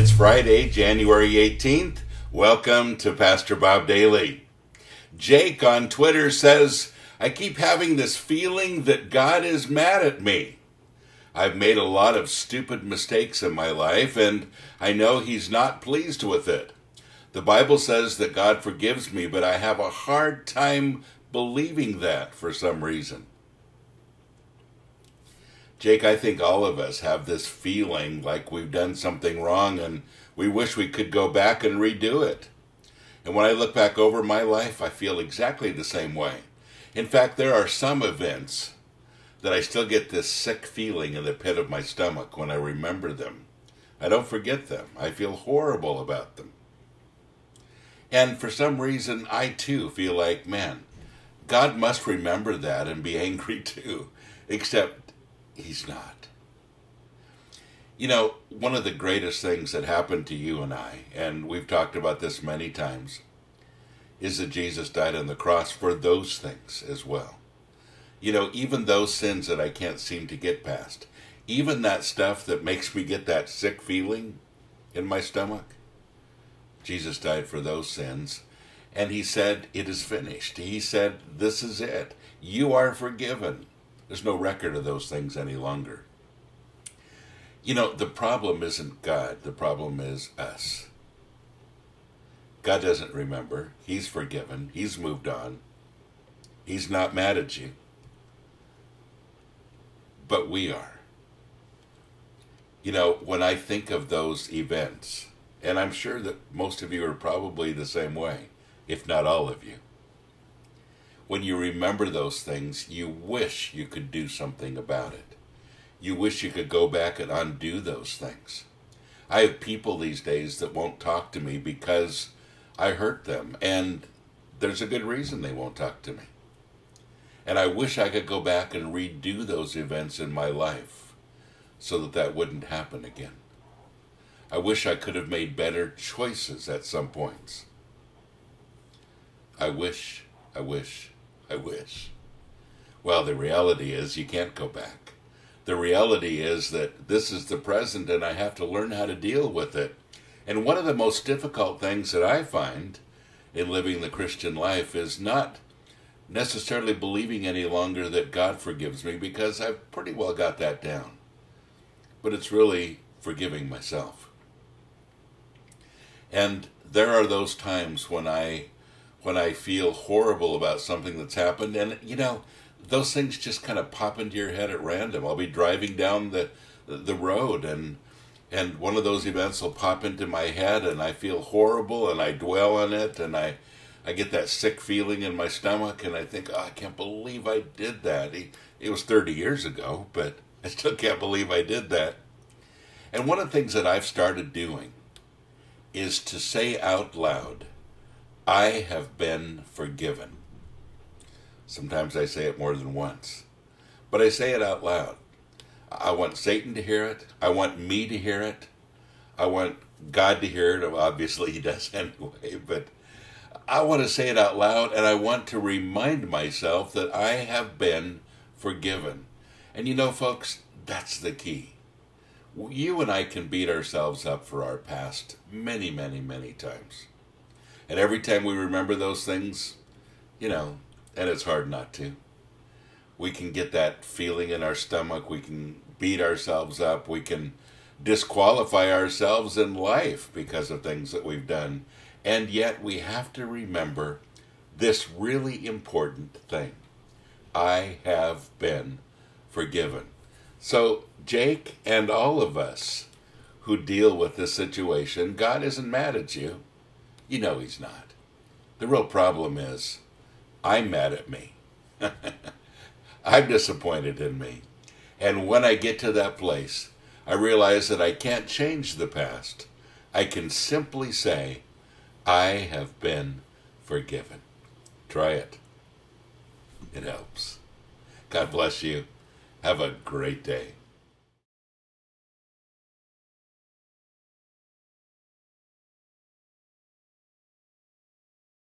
It's Friday, January 18th. Welcome to Pastor Bob Daily. Jake on Twitter says, I keep having this feeling that God is mad at me. I've made a lot of stupid mistakes in my life, and I know He's not pleased with it. The Bible says that God forgives me, but I have a hard time believing that for some reason. Jake, I think all of us have this feeling like we've done something wrong and we wish we could go back and redo it. And when I look back over my life, I feel exactly the same way. In fact, there are some events that I still get this sick feeling in the pit of my stomach when I remember them. I don't forget them. I feel horrible about them. And for some reason, I too feel like, man, God must remember that and be angry too. Except He's not. You know, one of the greatest things that happened to you and I, and we've talked about this many times, is that Jesus died on the cross for those things as well. You know, even those sins that I can't seem to get past, even that stuff that makes me get that sick feeling in my stomach, Jesus died for those sins. And He said, it is finished. He said, this is it. You are forgiven. There's no record of those things any longer. You know, the problem isn't God. The problem is us. God doesn't remember. He's forgiven. He's moved on. He's not mad at you. But we are. You know, when I think of those events, and I'm sure that most of you are probably the same way, if not all of you. When you remember those things, you wish you could do something about it. You wish you could go back and undo those things. I have people these days that won't talk to me because I hurt them, and there's a good reason they won't talk to me. And I wish I could go back and redo those events in my life so that that wouldn't happen again. I wish I could have made better choices at some points. I wish. Well, the reality is you can't go back. The reality is that this is the present and I have to learn how to deal with it. And one of the most difficult things that I find in living the Christian life is not necessarily believing any longer that God forgives me, because I've pretty well got that down. But it's really forgiving myself. And there are those times when I feel horrible about something that's happened, and you know, those things just kind of pop into your head at random. I'll be driving down the road, and one of those events will pop into my head, and I feel horrible, and I dwell on it, and I get that sick feeling in my stomach, and I think, oh, I can't believe I did that. It was 30 years ago, but I still can't believe I did that. And one of the things that I've started doing is to say out loud, I have been forgiven. Sometimes I say it more than once, but I say it out loud. I want Satan to hear it. I want me to hear it. I want God to hear it. Obviously, He does anyway, but I want to say it out loud, and I want to remind myself that I have been forgiven. And you know, folks, that's the key. You and I can beat ourselves up for our past many, many, many times. And every time we remember those things, you know, and it's hard not to, we can get that feeling in our stomach, we can beat ourselves up, we can disqualify ourselves in life because of things that we've done. And yet we have to remember this really important thing. I have been forgiven. So Jake and all of us who deal with this situation, God isn't mad at you. You know He's not. The real problem is, I'm mad at me. I'm disappointed in me. And when I get to that place, I realize that I can't change the past. I can simply say, I have been forgiven. Try it. It helps. God bless you. Have a great day.